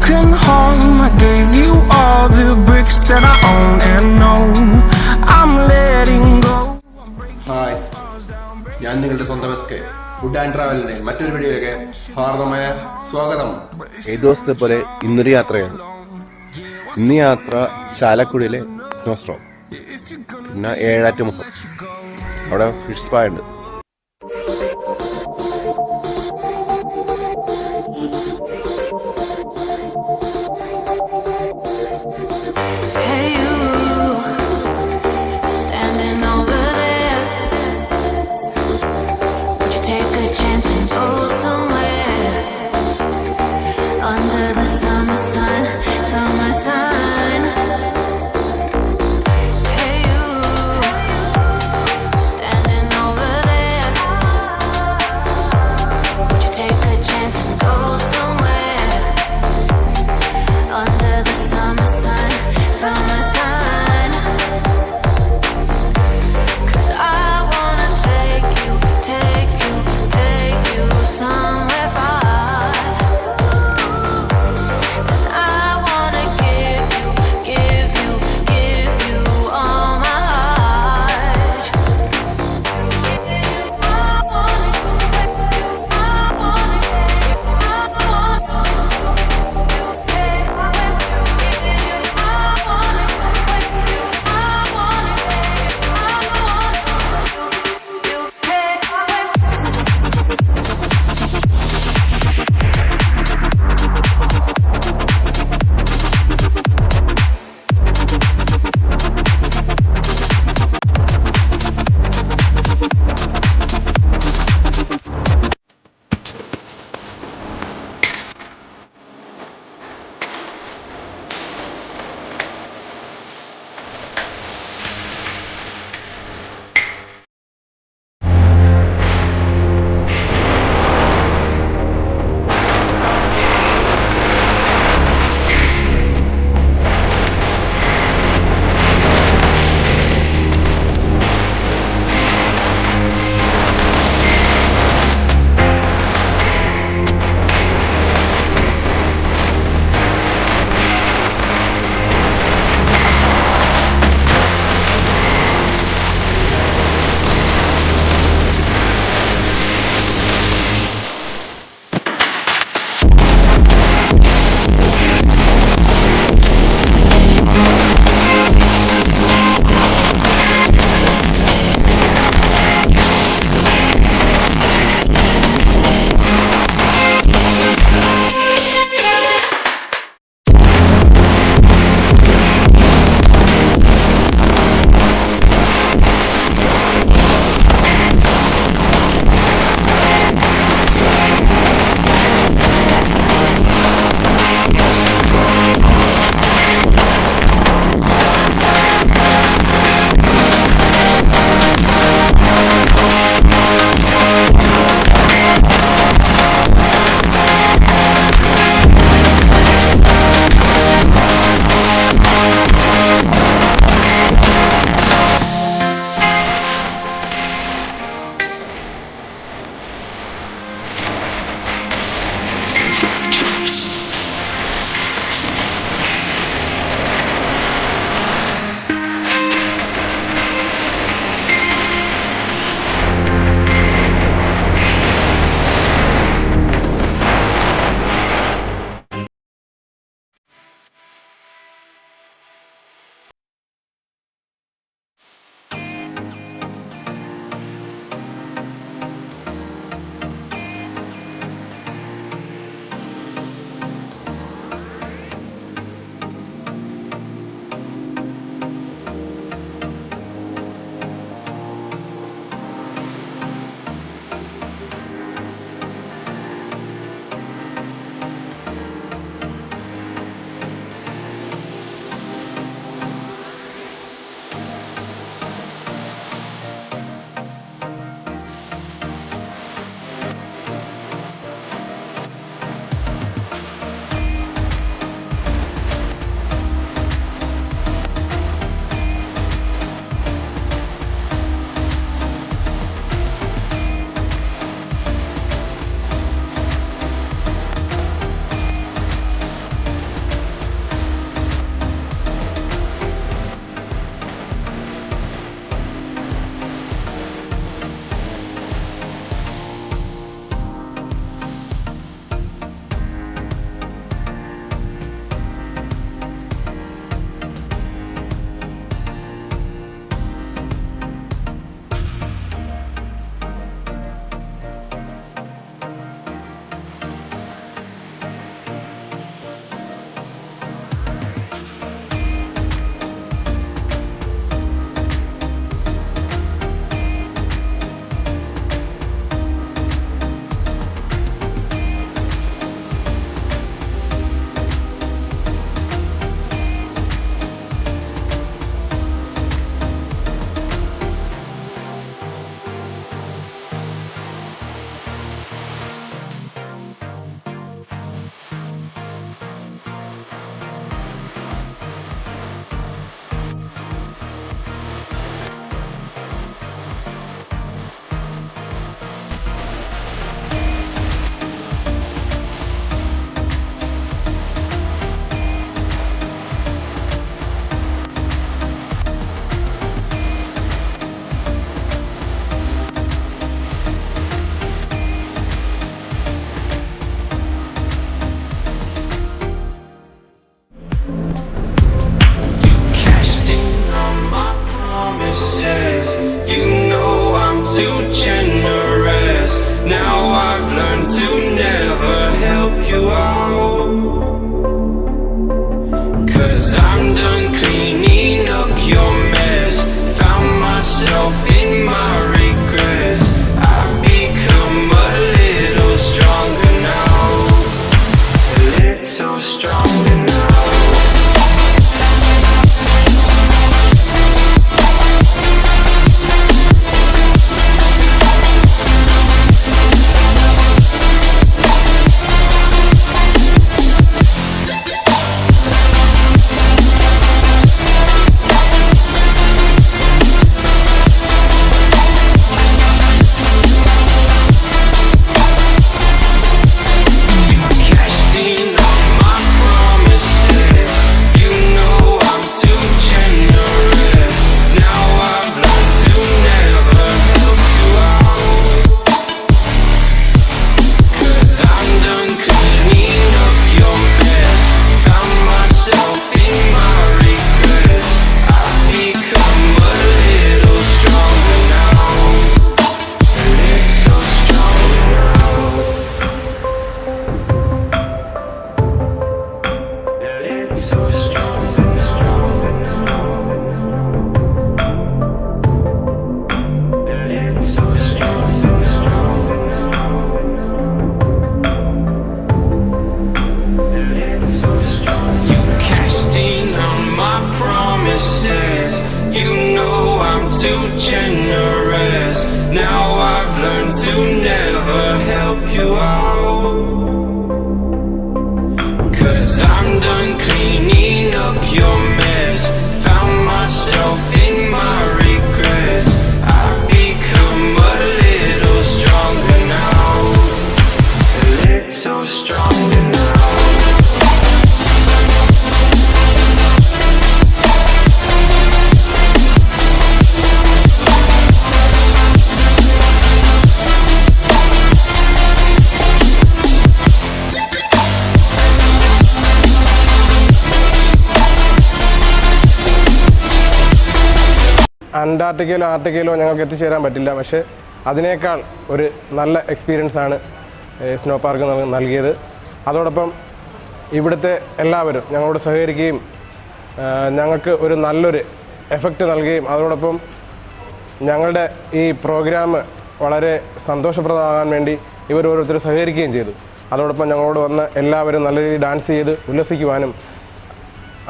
broken home. I gave you all the bricks that I own and know I'm letting go. Hi, ഞാൻ നിങ്ങളുടെ സ്വന്തം S K. Food and ട്രാവലിന്റെ മറ്റൊരു വീഡിയോയിലേക്ക് ഹാർദമായ സ്വാഗതം. ഏത് ദിവസത്തെ പോലെ ഇന്നൊരു യാത്രയാണ്. ഇന്ന് യാത്ര ചാലക്കുടിയിലെ സ്നോ സ്റ്റോപ്പ്, പിന്നെ ഏഴാറ്റുമുഖം. അവിടെ ഫിഷ് സ്പാ ഉണ്ട്. learned to never help you out. 'Cause I'm done cleaning up your mess. Found myself in my regrets. I've become a little stronger now. A little stronger now. You know I'm too generous. Now I've learned to never help you out. 'Cause I'm done cleaning up your mess. Found myself in my regrets. I've become a little stronger now. A little stronger now. അന്റാർട്ടിക്കയിലോ ആർട്ടിക്കയിലോ ഞങ്ങൾക്ക് എത്തിച്ചേരാൻ പറ്റില്ല. പക്ഷേ അതിനേക്കാൾ ഒരു നല്ല experience ആണ് snow park നൽകിയത്. അതോടൊപ്പം ഇവിടുത്തെ എല്ലാവരും ഞങ്ങളോട് സഹകരിക്കുകയും ഞങ്ങൾക്ക് ഒരു നല്ലൊരു എഫക്റ്റ് നൽകുകയും അതോടൊപ്പം ഞങ്ങളുടെ ഈ പ്രോഗ്രാം വളരെ സന്തോഷപ്രദമാകാൻ വേണ്ടി ഇവർ ഓരോരുത്തർ സഹകരിക്കുകയും ചെയ്തു. അതോടൊപ്പം ഞങ്ങളോട് വന്ന് എല്ലാവരും നല്ല രീതിയിൽ ഡാൻസ് ചെയ്ത് ഉല്ലസിക്കുവാനും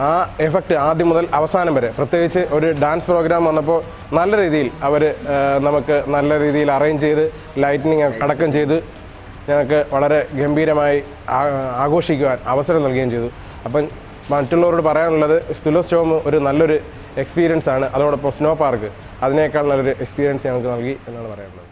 ആ എഫക്റ്റ് ആദ്യം മുതൽ അവസാനം വരെ, പ്രത്യേകിച്ച് ഒരു ഡാൻസ് പ്രോഗ്രാം വന്നപ്പോൾ നല്ല രീതിയിൽ അവർ നമുക്ക് നല്ല രീതിയിൽ അറേഞ്ച് ചെയ്ത് ലൈറ്റിനിങ് അടക്കം ചെയ്ത് ഞങ്ങൾക്ക് വളരെ ഗംഭീരമായി ആഘോഷിക്കുവാൻ അവസരം നൽകുകയും ചെയ്തു. അപ്പം മറ്റുള്ളവരോട് പറയാനുള്ളത് സ്റ്റിലോസ്റ്റോം ഒരു നല്ലൊരു എക്സ്പീരിയൻസ് ആണ്. അതോടൊപ്പം സ്നോ പാർക്ക് അതിനേക്കാൾ നല്ലൊരു എക്സ്പീരിയൻസ് ഞങ്ങൾക്ക് നൽകി എന്നാണ് പറയാനുള്ളത്.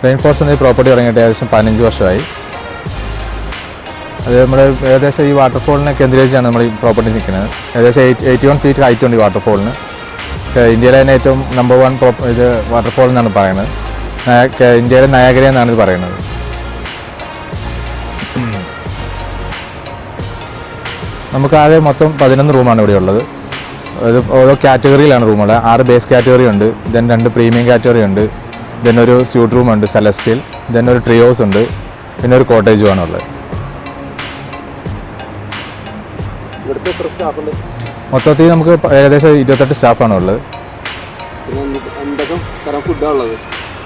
റെയിൻ ഫോറസ്റ്റ് എന്ന പ്രോപ്പർട്ടി തുടങ്ങിയിട്ട് ഏകദേശം 15 വർഷമായി. അത് നമ്മൾ ഏകദേശം ഈ വാട്ടർഫോളിനെ കേന്ദ്രീകരിച്ചാണ് നമ്മൾ ഈ പ്രോപ്പർട്ടി നിൽക്കുന്നത്. ഏകദേശം 81 ഫീറ്റ് ഹൈറ്റ് ഉണ്ട് ഈ വാട്ടർഫോളിന്. ഇന്ത്യയിലെ തന്നെ ഏറ്റവും നമ്പർ 1 ഇത് വാട്ടർഫോൾ എന്നാണ് പറയുന്നത്. ഇന്ത്യയിലെ നയാഗ്ര എന്നാണ് ഇത് പറയുന്നത്. നമുക്കാകെ മൊത്തം 11 റൂമാണ് ഇവിടെ ഉള്ളത്. ഇത് ഓരോ കാറ്റഗറിയിലാണ് റൂമുകൾ. 6 ബേസ് കാറ്റഗറി ഉണ്ട്, ദെൻ 2 പ്രീമിയം കാറ്റഗറി ഉണ്ട്, ദെൻ ഒരു സ്യൂട്ട് റൂം ഉണ്ട് സെലസ്റ്റിയൽ, ദെൻ ഒരു ട്രിയോസ് ഉണ്ട്, പിന്നെ ഒരു കോട്ടേജുമാണ് ഉള്ളത്. മൊത്തത്തിൽ നമുക്ക് ഏകദേശം 28 സ്റ്റാഫാണ് ഉള്ളത്.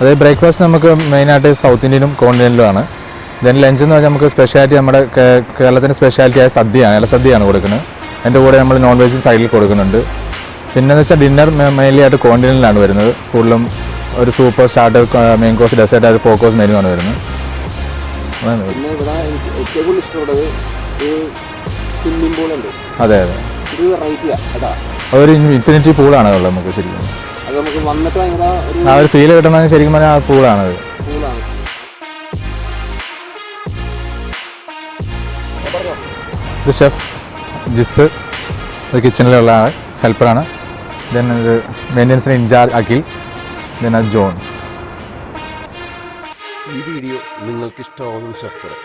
അത് ബ്രേക്ക്ഫാസ്റ്റ് നമുക്ക് മെയിനായിട്ട് സൗത്ത് ഇന്ത്യനും കോണ്ടിനെൻ്റിലുമാണ്. ദെൻ ലഞ്ച് എന്ന് പറഞ്ഞാൽ നമുക്ക് സ്പെഷ്യാലിറ്റി നമ്മുടെ കേരളത്തിൻ്റെ സ്പെഷ്യാലിറ്റി ആയ സദ്യയാണ്, ഇലസദ്യയാണ് കൊടുക്കുന്നത്. അതിൻ്റെ കൂടെ നമ്മൾ നോൺ വെജ് സൈഡിൽ കൊടുക്കുന്നുണ്ട്. പിന്നെന്ന് വെച്ചാൽ ഡിന്നർ മെയിൻലി ആയിട്ട് കോണ്ടിനെൻ്റിലാണ് വരുന്നത്. കൂടുതലും ഒരു super starter, main course, dessert ആയിട്ട് 4 കോഴ്സ് മെനു ആണ് വരുന്നത്. പിന്നെ ഇവിടെ എനിക്ക് ഏറ്റവും കൂടുതൽ ഇഷ്ടപ്പെട്ടത് ഒരു സ്വിമ്മിംഗ് പൂളുണ്ട്. അതെ അതെ, ഒരു വെറൈറ്റിയാ അതാ. അതൊരു ഇൻഫിനിറ്റി പൂളാണ് ഉള്ളത് നമുക്ക് ശരിക്കും. അത് നമുക്ക് വന്നിട്ട് ഭയങ്കര ഒരു ആ ഒരു ഫീൽ കിട്ടണമെങ്കിൽ ശരിക്കും പറഞ്ഞാൽ ആ പൂളാണത്. പൂളാണ്. ഇത് ഷെഫ് ജിസ്, ഇത് കിച്ചണിലുള്ള ആൾ, ഹെൽപ്പറാണ്. ദെൻ ഇത് മെയിൻ്റെനൻസിന് ഇൻചാർജ് അഖിൽ, ദെൻ അത് ജോൺ. ഈ വീഡിയോ നിങ്ങൾക്ക് ഇഷ്ടമാവുന്ന വിശ്വാസത്തോടെ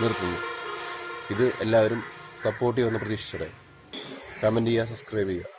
നിർത്തുന്നു. ഇത് എല്ലാവരും സപ്പോർട്ട് ചെയ്യുമെന്ന് പ്രതീക്ഷിച്ചോടെ കമൻറ്റ് ചെയ്യുക, സബ്സ്ക്രൈബ് ചെയ്യുക.